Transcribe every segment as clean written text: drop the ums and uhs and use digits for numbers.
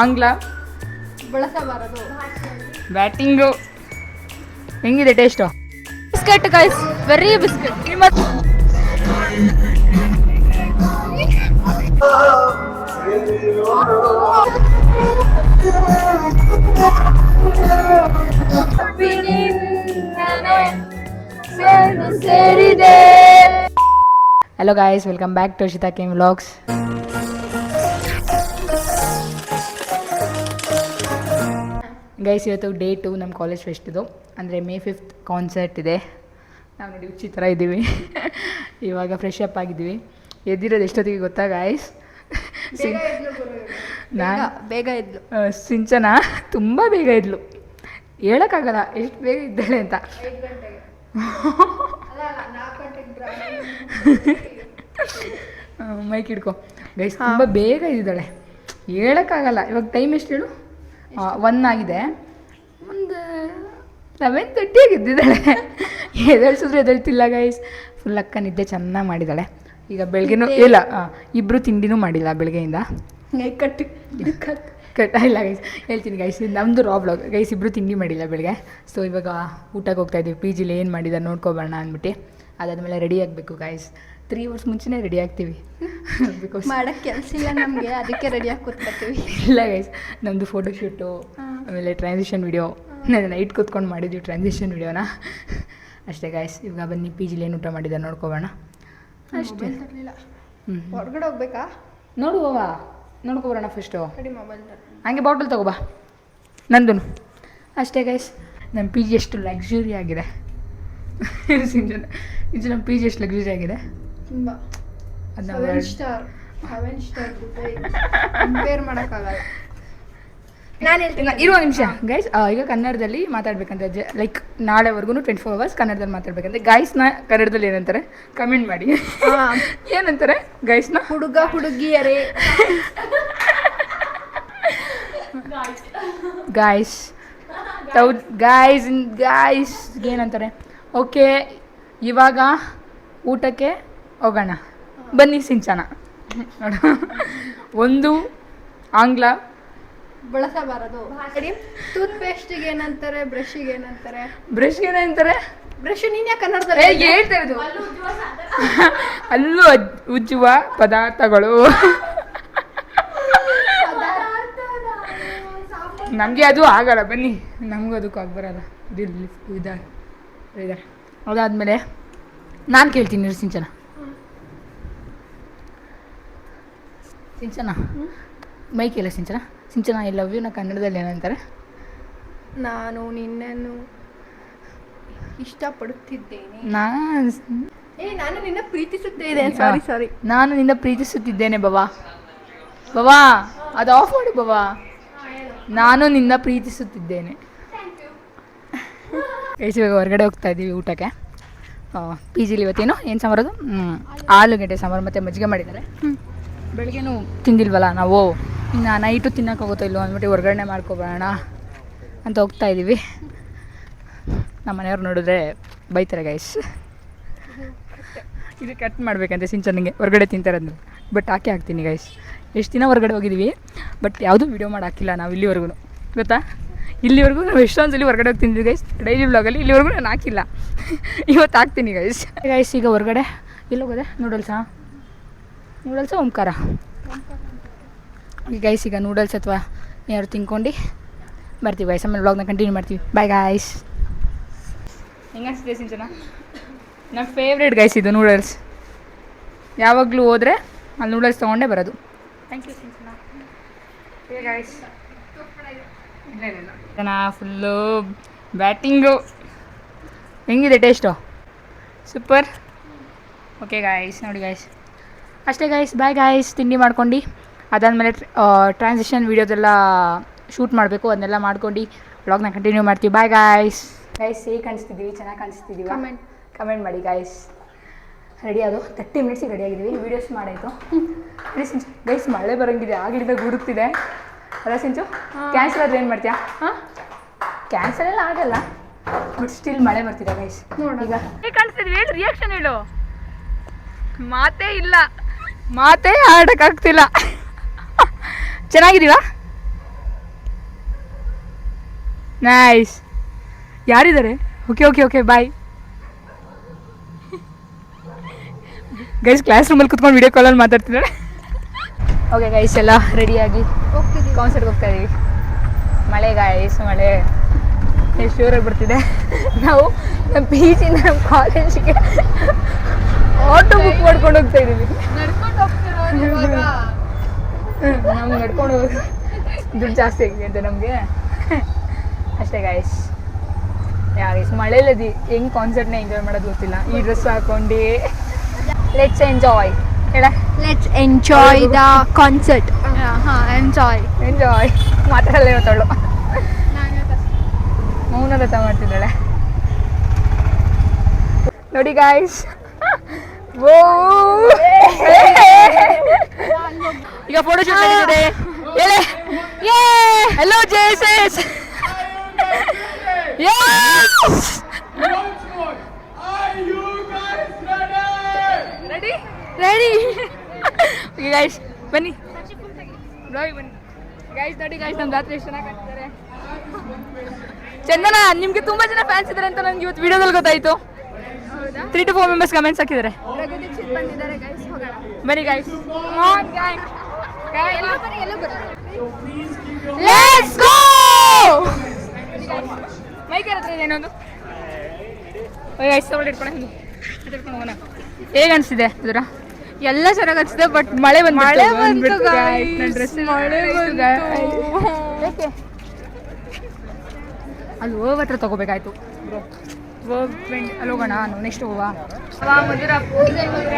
ಆಂಗ್ಲ ಬಳಸಬಾರದು. ಬ್ಯಾಟಿಂಗು ಹೆಂಗಿದೆ taste? Biscuit guys, very biscuit. Hello guys, welcome back to Shita K vlogs. Guys, ಇವತ್ತು day 2 ನಮ್ಮ ಕಾಲೇಜ್ ಫೆಸ್ಟ್ ಇದು. ಅಂದರೆ May 5th ಕಾನ್ಸರ್ಟ್ ಇದೆ. ನಾವು ನೋಡಿ ಹುಚ್ಚಿ ಥರ ಇದ್ದೀವಿ. ಇವಾಗ ಫ್ರೆಶ್ ಅಪ್ ಆಗಿದ್ದೀವಿ. ಎದ್ದಿರೋದು ಎಷ್ಟೊತ್ತಿಗೆ ಗೊತ್ತಾ ಗಾಯ್ಸ್? ಬೇಗ ಇದ್ಲು. ಸಿಂಚನ ತುಂಬ ಬೇಗ ಇದ್ಲು. ಹೇಳೋಕ್ಕಾಗಲ್ಲ ಎಷ್ಟು ಬೇಗ ಇದ್ದಾಳೆ ಅಂತ. ಮೈಕ್ ಹಿಡ್ಕೊ ಗೈಸ್, ತುಂಬ ಬೇಗ ಇದ್ದಾಳೆ, ಹೇಳೋಕ್ಕಾಗಲ್ಲ. ಇವಾಗ ಟೈಮ್ ಎಷ್ಟು ಹೇಳು? 1 ಆಗಿದೆ. ಒಂದು 11:30 ಎದ್ದಿದ್ದಾಳೆ. ಎದಳ್ಸಿದ್ರು ಎದಳ್ತಿಲ್ಲ ಗೈಸ್. ಫುಲ್ ಅಕ್ಕ ನಿದ್ದೆ ಚೆನ್ನಾಗಿ ಮಾಡಿದ್ದಾಳೆ. ಈಗ ಬೆಳಗ್ಗೆನೂ ಇಲ್ಲ, ಇಬ್ಬರು ತಿಂಡಿನೂ ಮಾಡಿಲ್ಲ ಬೆಳಗ್ಗೆಯಿಂದ. ಇಲ್ಲ ಗೈಸ್, ಹೇಳ್ತೀನಿ ಗೈಸ್, ನಮ್ಮದು ರಾ ಬ್ಲಾಗ್ ಗೈಸ್. ಇಬ್ಬರು ತಿಂಡಿ ಮಾಡಿಲ್ಲ ಬೆಳಗ್ಗೆ. ಸೊ ಇವಾಗ ಊಟಕ್ಕೆ ಹೋಗ್ತಾಯಿದ್ದೀವಿ. ಪಿ ಜಿಲಿ ಏನು ಮಾಡಿದ್ದಾರೆ ನೋಡ್ಕೊಬೋಣ ಅಂದ್ಬಿಟ್ಟು. ಅದಾದಮೇಲೆ ರೆಡಿ ಆಗಬೇಕು ಗೈಸ್. 3 hours ಮುಂಚೆನೇ ರೆಡಿ ಆಗ್ತೀವಿ. ಬಿಕಾಸ್ ಮಾಡೋಕ್ಕೆ ಕೆಲಸ ಇಲ್ಲ ನಮಗೆ, ಅದಕ್ಕೆ ರೆಡಿಯಾಗಿ ಕೂತ್ಕೊತೀವಿ. ಇಲ್ಲ ಗೈಸ್, ನಮ್ಮದು ಫೋಟೋಶೂಟು, ಆಮೇಲೆ ಟ್ರಾನ್ಸಿಷನ್ ವಿಡಿಯೋ. ನಾನು ನೈಟ್ ಕೂತ್ಕೊಂಡು ಮಾಡಿದ್ವಿ ಟ್ರಾನ್ಸಿಷನ್ ವಿಡಿಯೋನ. ಅಷ್ಟೇ ಗೈಸ್. ಇವಾಗ ಬನ್ನಿ ಪಿ ಜಿಲಿ ಏನು ಊಟ ಮಾಡಿದ್ದಾರೆ ನೋಡ್ಕೊಬೋಣ ಅಷ್ಟೇ. ಹೊರಗಡೆ ಹೋಗ್ಬೇಕಾ? ನೋಡುವವಾ, ನೋಡ್ಕೊಬರೋಣ ಫಸ್ಟು. ಮೊಬೈಲ್ ಹಂಗೆ ಬಾಟಲ್ ತಗೋಬಾ ನಂದು ಅಷ್ಟೇ ಗೈಸ್. ನಮ್ಮ ಪಿ ಜಿ ಎಷ್ಟು ಲಕ್ಸುರಿ ಆಗಿದೆ. ಇದು ನಮ್ಮ ಪಿ ಜಿ ಎಷ್ಟು ಲಕ್ಸುರಿ ಆಗಿದೆ ತುಂಬ. 7 ಸ್ಟಾರ್ ಕಂಪೇರ್ ಮಾಡೋಕ್ಕಾಗಲ್ಲ. ನಾನು ಹೇಳ್ತೀನಿ, ಇರುವ ನಿಮಿಷ ಗೈಸ್. ಈಗ ಕನ್ನಡದಲ್ಲಿ ಮಾತಾಡ್ಬೇಕಂತ, ಲೈಕ್ ನಾಳೆವರೆಗೂ 24 hours ಕನ್ನಡದಲ್ಲಿ ಮಾತಾಡ್ಬೇಕಂತೆ. ಗೈಸ್ನ ಕನ್ನಡದಲ್ಲಿ ಏನಂತಾರೆ ಕಮೆಂಟ್ ಮಾಡಿ. ಏನಂತಾರೆ ಗೈಸ್ನ? ಹುಡುಗ ಹುಡುಗಿಯರೇ. ಗಾಯ್ಸ್ ಗಾಯ್ಸ್ ಏನಂತಾರೆ? ಓಕೆ, ಇವಾಗ ಊಟಕ್ಕೆ ಹೋಗೋಣ ಬನ್ನಿ ಸಿಂಚನ. ನೋಡ, ಒಂದು ಆಂಗ್ಲ ಬಳಸಬಾರದು. ಟೂತ್ ಪೇಸ್ಟಿಗೆ ಏನಂತಾರೆ? ಬ್ರಷ್ಗೆ ಏನಂತಾರೆ? ಬ್ರಷ್ಗೆ ಏನಂತಾರೆ? ಬ್ರಷ್ ನೀನೇ ಕನ್ನಡದಲ್ಲಿ ಹೇಳ್ತಾ ಇರೋದು. ಹಲ್ಲು ಉಜ್ಜುವ ಪದಾರ್ಥಗಳು. ನಮಗೆ ಅದು ಆಗಲ್ಲ, ಬನ್ನಿ ನಮಗೂ ಅದಕ್ಕೂ ಆಗ್ಬರಲ್ಲ. ಇದೆ. ಅದಾದಮೇಲೆ ನಾನು ಕೇಳ್ತೀನಿ ಸಿಂಚನ. ಮೈಕೆಲ್ಲ ಸಿಂಚನ ಐ ಲವ್ ಯು ನ ಕನ್ನಡದಲ್ಲಿ ಏನಂತಾರೆ? ನಾನು ನಿನ್ನನ್ನು ಇಷ್ಟಪಡುತ್ತಿದ್ದೇನೆ. ನಾನು ನಿನ್ನ ಪ್ರೀತಿಸುತ್ತೇನೆ. ಸಾರಿ ನಾನು ನಿನ್ನ ಪ್ರೀತಿಸುತ್ತಿದ್ದೇನೆ ಬವಾ. ಅದು ಆಫ್ ಮಾಡಿ ಬವಾ. ನಾನು ನಿನ್ನ ಪ್ರೀತಿಸುತ್ತಿದ್ದೇನೆ. ಇವಾಗ ಹೊರಗಡೆ ಹೋಗ್ತಾ ಇದ್ದೀವಿ ಊಟಕ್ಕೆ. ಪಿ ಜಿಲಿ ಇವತ್ತೇನು ಏನು ಸಾಂಬಾರದು? ಆಲೂಗಡ್ಡೆ ಸಾಂಬಾರು ಮತ್ತು ಮಜ್ಜಿಗೆ ಮಾಡಿದ್ದಾರೆ. ಬೆಳಗ್ಗೆನೂ ತಿಂದಿಲ್ವಲ್ಲ ನಾವು, ಇನ್ನು ನೈಟು ತಿನ್ನೋಕ್ಕಾಗುತ್ತೋ ಇಲ್ಲೋ ಅಂದ್ಬಿಟ್ಟು ಹೊರಗಡೆ ಮಾಡ್ಕೊಬೋಣ ಅಂತ ಹೋಗ್ತಾ ಇದ್ದೀವಿ. ನಮ್ಮ ಮನೆಯವ್ರು ನೋಡಿದ್ರೆ ಬೈತಾರೆ ಗೈಸ್. ಇದು ಕಟ್ ಮಾಡಬೇಕಂತೆ ಸಿಂಚನಿಗೆ ಹೊರಗಡೆ ತಿಂತಾರಂದ್ರೆ. ಬಟ್ ಹಾಕ್ತೀನಿ ಗೈಸ್. ಎಷ್ಟು ದಿನ ಹೊರಗಡೆ ಹೋಗಿದ್ದೀವಿ, ಬಟ್ ಯಾವುದೂ ವೀಡಿಯೋ ಮಾಡಿ ಹಾಕಿಲ್ಲ ನಾವು ಇಲ್ಲಿವರೆಗೂ. ಗೊತ್ತಾ? ಇಲ್ಲಿವರೆಗೂ ನಾವು ಎಷ್ಟೊಂದ್ಸಲಿ ಹೊರಗಡೆ ಹೋಗಿ ತಿಂದಿದ್ವಿ ಗೈಸ್ ಡೈಲಿ ವ್ಲಾಗಲ್ಲಿ. ಇಲ್ಲಿವರೆಗೂ ನಾನು ಹಾಕಿಲ್ಲ. ಇವತ್ತು ಹಾಕ್ತೀನಿ ಗೈಸ್. ಈಗ ಹೊರಗಡೆ ಎಲ್ಲಿ ಹೋಗೋದೆ? ನೂಡಲ್ಸಾ ಓಂಕಾರ ಗೈಸ್. ಈಗ ನೂಡಲ್ಸ್ ಅಥವಾ ಏನಾದ್ರು ತಿನ್ಕೊಂಡು ಬರ್ತೀವಿ ಗೈಸ್. ಆಮೇಲೆ ವ್ಲಾಗ್ನ ಕಂಟಿನ್ಯೂ ಮಾಡ್ತೀವಿ. Bye guys. ಹೆಂಗನ್ಸಿದೆ ಸಿಂಚನ? ನನ್ನ ಫೇವ್ರೇಟ್ ಗೈಸ್ ಇದು ನೂಡಲ್ಸ್. ಯಾವಾಗಲೂ ಹೋದರೆ ಅಲ್ಲಿ ನೂಡಲ್ಸ್ ತೊಗೊಂಡೇ ಬರೋದು. Thank you Sinchana. Guys full batting. ಹೆಂಗಿದೆ ಟೇಸ್ಟು? ಸೂಪರ್. ಓಕೆ ಗಾಯ್ಸ್, ನೋಡಿ ಗಾಯ್ಸ್. ಅಷ್ಟೇ ಗಾಯ್ಸ್, ಬಾಯ್ ಗಾಯ್ಸ್. ತಿಂಡಿ ಮಾಡ್ಕೊಂಡು ಅದಾದಮೇಲೆ ಟ್ರಾನ್ಸಿಷನ್ ವೀಡಿಯೋದೆಲ್ಲ ಶೂಟ್ ಮಾಡಬೇಕು. ಅದನ್ನೆಲ್ಲ ಮಾಡ್ಕೊಂಡು ವ್ಲಾಗ್ನ ಕಂಟಿನ್ಯೂ ಮಾಡ್ತೀವಿ. Bye guys. ಹೇಗೆ ಕಾಣಿಸ್ತಿದ್ದೀವಿ? ಚೆನ್ನಾಗಿ ಕಾಣಿಸ್ತಿದ್ದೀವಿ? ಕಮೆಂಟ್ ಮಾಡಿ ಗಾಯ್ಸ್. ರೆಡಿ ಅದು 30 ಮಿನಿಟ್ಸಿಗೆ ರೆಡಿ ಆಗಿದ್ದೀವಿ. ವೀಡಿಯೋಸ್ ಮಾಡಾಯಿತು ಗೈಸ್. ಮಳೆ ಬರೋಂಗಿದೆ, ಆಗಲಿಂದ ಗುಡುಕ್ತಿದೆ ಅಲ್ಲ ಸಿಂಚು? ಕ್ಯಾನ್ಸಲ್ ಆದರೆ ಏನು ಮಾಡ್ತೀಯಾ? ಕ್ಯಾನ್ಸಲ್ ಎಲ್ಲ ಆಗಲ್ಲ, ಬಟ್ ಸ್ಟಿಲ್ ಮಳೆ ಬರ್ತಿದೆ ಗೈಸ್. ಈಗ ಹೇಗೆ ಕಾಣಿಸ್ತಿದ್ವಿ ಹೇಳಿ, ರಿಯಾಕ್ಷನ್ ಹೇಳು. ಮಾತೇ ಇಲ್ಲ, ಮಾತೇ ಆಡೋಕ್ಕಾಗ್ತಿಲ್ಲ. ಚೆನ್ನಾಗಿದ್ದೀವಾ? ನೈಸ್. ಯಾರಿದ್ದಾರೆ? Okay okay okay bye guys. Class ರೂಮಲ್ಲಿ ಕುತ್ಕೊಂಡು ವಿಡಿಯೋ ಕಾಲಲ್ಲಿ ಮಾತಾಡ್ತಿದ್ದಾರೆ. ಓಕೆ ಗೈಸ್, ಎಲ್ಲ ರೆಡಿಯಾಗಿ ಹೋಗ್ತಿದ್ದೀವಿ. ಕಾನ್ಸರ್ಟ್ಗೆ ಹೋಗ್ತಾ ಇದೀವಿ. ಮಳೆ ಗೈಸ್, ಮಳೆ ಎಷ್ಟು ಜೋರಾಗಿ ಬರ್ತಿದೆ. ನಾವು ನಮ್ಮ ಪಿ ಜಿಯಿಂದ ನಮ್ಮ ಕಾಲೇಜಿಗೆ ಆಟೋ ಬುಕ್ ಮಾಡ್ಕೊಂಡು ಹೋಗ್ತಾ ಇದ್ದೀವಿ. ನಡ್ಕೊಂಡು ಹೋಗ್ತಿರೋ ಇವಾಗ. ನಾವು ನಡ್ಕೊಂಡು ಹೋಗಿ ದುಡ್ಡು ಜಾಸ್ತಿ ಆಗಿದೆ ಅಂತ ನಮಗೆ. ಅಷ್ಟೇ ಗೈಸ್. ಗೈಸ್ ಮಳೆಯಲ್ಲಿ ಹೆಂಗೆ ಕಾನ್ಸರ್ಟ್ನ ಎಂಜಾಯ್ ಮಾಡೋದು ಗೊತ್ತಿಲ್ಲ. ಈ ಡ್ರೆಸ್ ಹಾಕೊಂಡು ಲೆಟ್ಸ್ ಎಂಜಾಯ್. ಹೇಳ ಲೆಟ್ಸ್ ಎಂಜಾಯ್ ದ ಕಾನ್ಸರ್ಟ್. ಹಾಂ, ಎಂಜಾಯ್. ಎಂಜಾಯ್. ಮಾತಾಡಲ್ಲ ಇವತ್ತವಳು ಮೌನವ್ರತ ಮಾಡ್ತಿದ್ದಾಳೆ ನೋಡಿ ಗಾಯ್ಸ್. ಓ ಈಗ ಫೋಟೋ ಶೂಟ್ ನಡೀತಿದೆ. Hello Jesus. Ready ready guys, ಬನ್ನಿ ಬ್ಲಾಗ್ ಬನ್ನಿ ಗೈಸ್. ನೋಡಿ ಗೈಸ್, ನಮ್ಮ ರಾತ್ರಿ ಎಷ್ಟು ಚೆನ್ನಾಗಿ ಕಾಣ್ತಿದ್ದಾರೆ. ಚಂದನ, ನಿಮ್ಗೆ ತುಂಬಾ ಜನ ಫ್ಯಾನ್ಸ್ ಇದ್ದಾರೆ ಅಂತ ನನ್ಗೆ ಇವತ್ತು ವಿಡಿಯೋದಲ್ಲಿ ಗೊತ್ತಾಯ್ತು. 3 to 4 ಮೆಂಬರ್ಸ್ ಕಮೆಂಟ್ಸ್ ಹಾಕಿದ್ದಾರೆ. ಬಂದಿದ್ದಾರೆ ಗೈಸ್, ಹೋಗೋಣ. ಬನ್ನಿ ಗೈಸ್, ಎಲ್ಲೋ ಬರ್ರಿ. Let's go. ಮೈಕ್ ಹತ್ರ ಇದೆ ಏನೊಂದು. ಗೈಸ್ ತಗೊಂಡು ಇಟ್ಕೊಂಡು ಹೋಗೋಣ. ಹೇಗೆ ಅನಿಸ್ತಿದೆ ಅದರ? ಎಲ್ಲ ಚೆನ್ನಾಗಿ ಅನ್ಸಿದೆ, ಬಟ್ ಮಳೆ ಬಂತು. ಮಳೆ ಬಂತು ನನ್ನ ಡ್ರೆಸ್ ಮಳೆ ಬಂತು. ಯಾಕೆ ಅಲ್ಲಿ ಹೋಗ ಹತ್ರ ತಗೋಬೇಕಾಯ್ತು ಬ್ರೋ. ಅಲ್ಲಿ ಹೋಗೋಣ. ನೆಕ್ಸ್ಟ್ ಹೋಗುವ ಮಧುರ ಪೂಜೆ ಮಧುರ.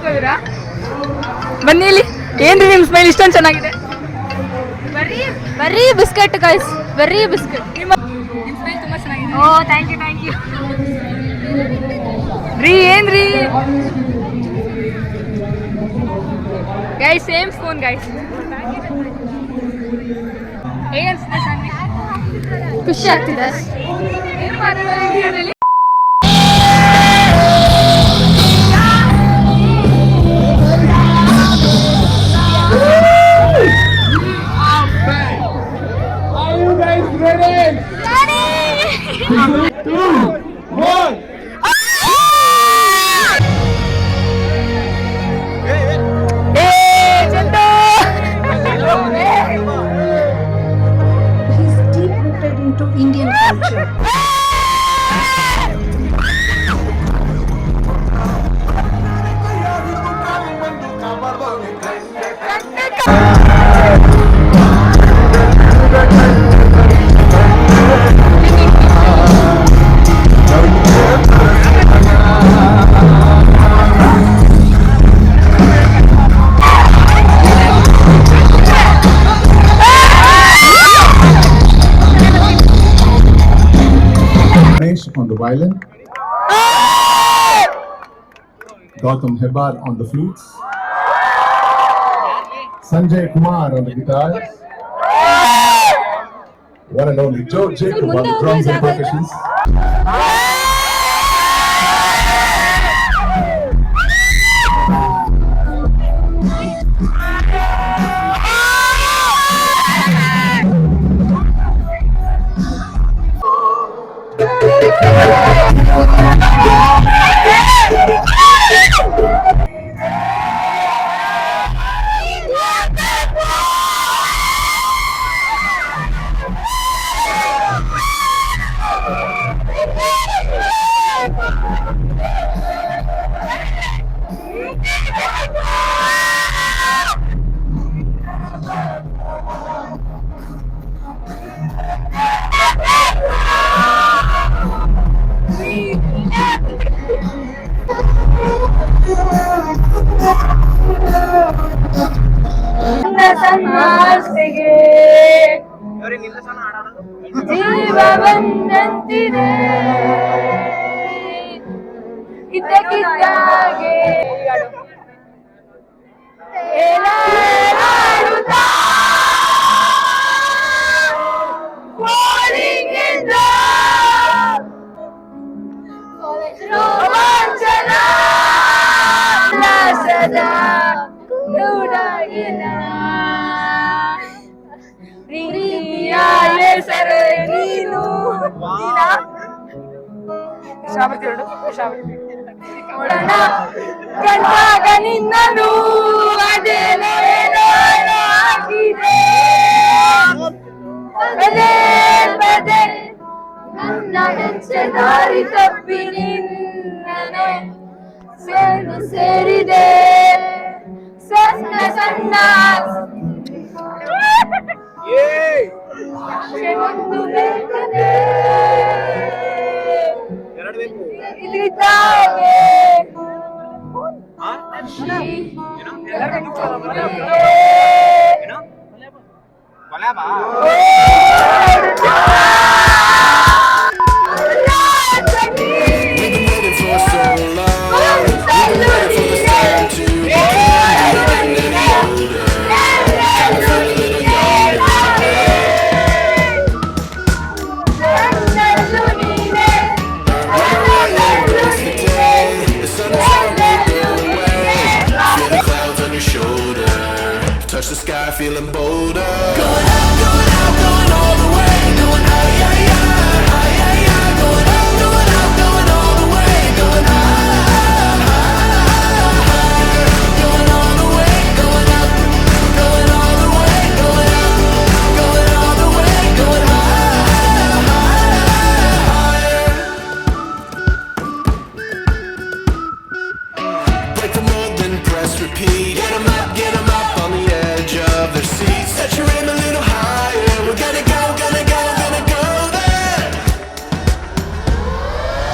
ಮಧುರ ಬನ್ನಿ ಇಲ್ಲಿ. ಏನ್ರಿ ನಿಮ್ಮ ಸ್ಮೈಲ್ ಇಷ್ಟೊಂದು ಚೆನ್ನಾಗಿದೆ? ಬರೀ ಬಿಸ್ಕೆಟ್ ಗೈಸ್, ಬರೀ ಬಿಸ್ಕೆಟ್. ನಿಮ್ಮ ಸ್ಮೈಲ್ ತುಂಬ ಚೆನ್ನಾಗಿದೆ. ಓ ಥ್ಯಾಂಕ್ ಯು ರೀ. ಏನ್ರಿ ಗೈಸ್, ಸೇಮ್ ಫೋನ್ ಗೈಸ್. ಹೇಗೆ ಅನ್ಸುತ್ತೆ ಸಾನ್ವಿ? ಖುಷಿ ಆಗ್ತಿದೆ. Indian culture. On the violin, Gautam Hebar on the flutes, Sanjay Kumar on the guitars, one and only Joe Jacob on the drums and percussions. ಜೀವ ಬಂದಂತಿದೆ ಇದ್ದಕ್ಕಿದ್ದಾಗೆ ತೇಲಾಡುತ್ತಾ ಓಡಿಗೆದ್ದ ರೋಮಾಂಚನ ಸದಾ ಗೂಡಾಗಿನ ಹೆಸರೇ ನೀನು ಶ್ರಾವತಿ ಹೇಳು ಶ್ರಾವತಿ ನೋಡೋಣ ಕಂಡಾಗ ನಿನ್ನನು ಅದೇನೋ ಏನೋ ಆಗಿದೆ ಪದೇ ಪದೇ ನನ್ನ ಹೆಜ್ಜೆ ದಾರಿ ತಪ್ಪಿ ನಿನ್ನನೆ ಸೇರಿದೆ ಸಣ್ಣ ಸಣ್ಣ ಒಂದು ಬೇಕದೆ ಇಲ್ಲಿದ್ದಾಗೆ Touch the sky, feeling bolder. Going up, going up, going all the way. Going high, high, high, high, high, high. Going up, going up, going all the way. Going high, high, high. Going all the way, going up, going all the way, going up, going all the way, going high, high, higher. Break the mold, then press repeat. Get 'em up, get 'em up on the edge of their seats. Set your aim a little higher. We're gonna go, gonna go, gonna go there.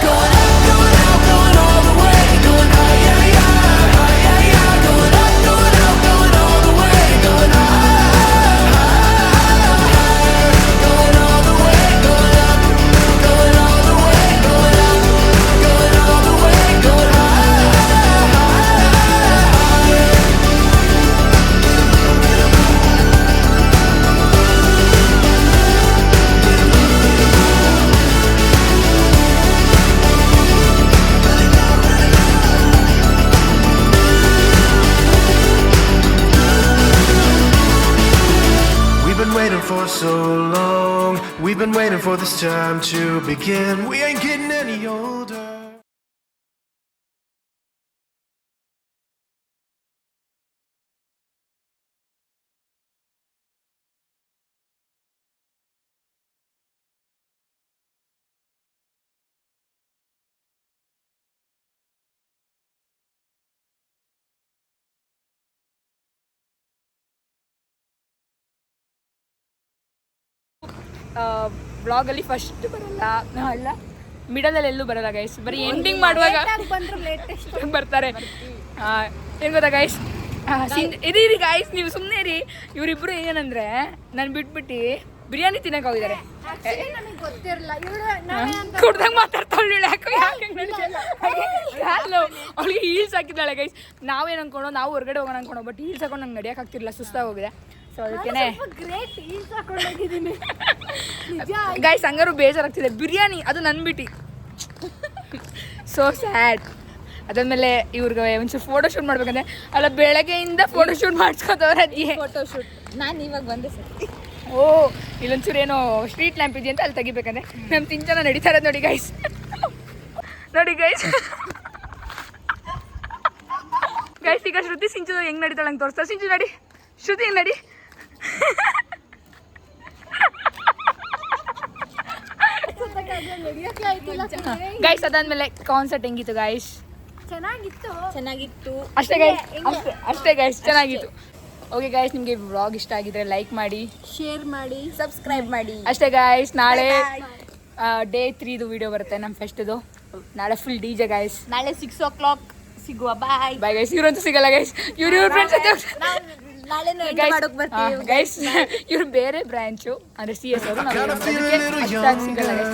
Going up, going up, going all the way. Going high, high, high, high, high, high. Going up, going up, going all the way. Going high, high, higher. Going all the way, going up, going all the way, going up, going all the way, going high, higher. We've been waiting for so long. We've been waiting for this time to begin. We ain't getting any older. ಬ್ಲಾಗಲ್ಲಿ first ಬರಲ್ಲ ಅಲ್ಲ ಮಿಡಲಲ್ಲಿ ಎಲ್ಲೂ ಬರಲ್ಲ guys, ಬರೀ ending ಮಾಡುವಾಗ ಬರ್ತಾರೆ. ಏನು ಗೊತ್ತಾ ಗೈಸ್, ಇರೀ ಗೈಸ್, ನೀವು ಸುಮ್ಮನೆ ರೀ. ಇವರಿಬ್ರು ಏನಂದ್ರೆ ನಾನು ಬಿಟ್ಬಿಟ್ಟು ಬಿರಿಯಾನಿ ತಿನ್ನಕ್ಕೆ ಹೋಗಿದ್ದಾರೆ. ಕುಡ್ದಂಗೆ ಮಾತಾಡ್ತಾಳೆ, ಅವಳಿಗೆ ಹೀಲ್ಸ್ ಹಾಕಿದ್ದಾಳೆ ಗೈಸ್. ನಾವೇನು ಅನ್ಕೊಂಡು ನಾವು ಹೊರಗಡೆ ಹೋಗೋಣ ಅನ್ಕೊಂಡು, ಬಟ್ ಹೀಲ್ಸ್ ಹಾಕೊಂಡು ನಂಗೆ ನಡೆಯಕ್ಕೆ ಆಗ್ತಿರಲಿಲ್ಲ, ಸುಸ್ತಾಗಿ ಹೋಗಿದೆ. ಸೊ ಅದಕ್ಕೇನೆ ಗೈಸ್ ಹಂಗಾರು ಬೇಜಾರಾಗ್ತಿದೆ. ಬಿರಿಯಾನಿ ಅದು ನನ್ನ ಬಿಟ್ಟು ಸೋ ಸ್ಯಾಡ್. ಅದಾದ್ಮೇಲೆ ಇವ್ರಿಗೆ ಒಂಚೂರು ಫೋಟೋ ಶೂಟ್ ಮಾಡ್ಬೇಕಂದ್ರೆ ಅಲ್ಲ ಬೆಳಗ್ಗೆಯಿಂದ ಫೋಟೋ ಶೂಟ್ ಮಾಡಿಸ್ಕೊತವ್ರೆ. ಅದೇ ಫೋಟೋ ಶೂಟ್ ನಾನು ಇವಾಗ ಬಂದೆ ಸರ್. ಓ ಇಲ್ಲೊಂಚೂರು ಏನೋ ಸ್ಟ್ರೀಟ್ ಲ್ಯಾಂಪ್ ಇದೆಯಂತ ಅಲ್ಲಿ ತೆಗಿಬೇಕಂದ್ರೆ ನಮ್ಮ ತಿಂಚನ ನಡೀತಾ ಇರೋದು ನೋಡಿ ಗೈಸ್. ನೋಡಿ ಗೈಸ್ ಗೈಸ್ ಈಗ ಶ್ರುತಿ ಸಿಂಚು ಹೆಂಗ್ ನಡೀತಾಳೆ ಹಂಗೆ ತೋರಿಸ್ತಾರೆ. ಸಿಂಚು ನಡಿ, ಶ್ರುತಿ ಹೆಂಗ್ ನಡಿ. ಗೈಸ್ ಅದಾದ್ಮೇಲೆ ಕಾನ್ಸರ್ಟ್ ಹೆಂಗಿತ್ತು ಗೈಸ್? ಚೆನ್ನಾಗಿತ್ತು ಅಷ್ಟೇ ಗೈಸ್, ಅಷ್ಟೇ ಗೈಸ್, ಚೆನ್ನಾಗಿತ್ತು. ಓಕೆ ಗೈಸ್, ನಿಮಗೆ ವ್ಲಾಗ್ ಇಷ್ಟ ಆಗಿದ್ರೆ ಲೈಕ್ ಮಾಡಿ, ಶೇರ್ ಮಾಡಿ, ಸಬ್ಸ್ಕ್ರೈಬ್ ಮಾಡಿ. ಅಷ್ಟೇ ಗೈಸ್, ನಾಳೆ ಡೇ 3 ವಿಡಿಯೋ ಬರುತ್ತೆ ನಮ್ಮ ಫೆಸ್ಟ್ದು. ನಾಳೆ ಫುಲ್ DJ ಗೈಸ್. ನಾಳೆ 6 o'clock ಸಿಗುವ. ಬಾಯ್ ಬಾಯ್ ಗೈಸ್. ಇವ್ರಂತೂ ಸಿಗಲ್ಲ ಗೈಸ್, ಇವ್ರ ಫ್ರೆಂಡ್ಸ್ ಗೈಸ್. ಇವ್ರು ಬೇರೆ ಬ್ರಾಂಚು ಅಂದ್ರೆ CS ಅವರು. ನಾವು ಸಿಗಲ್ಲ ಗೈಸ್.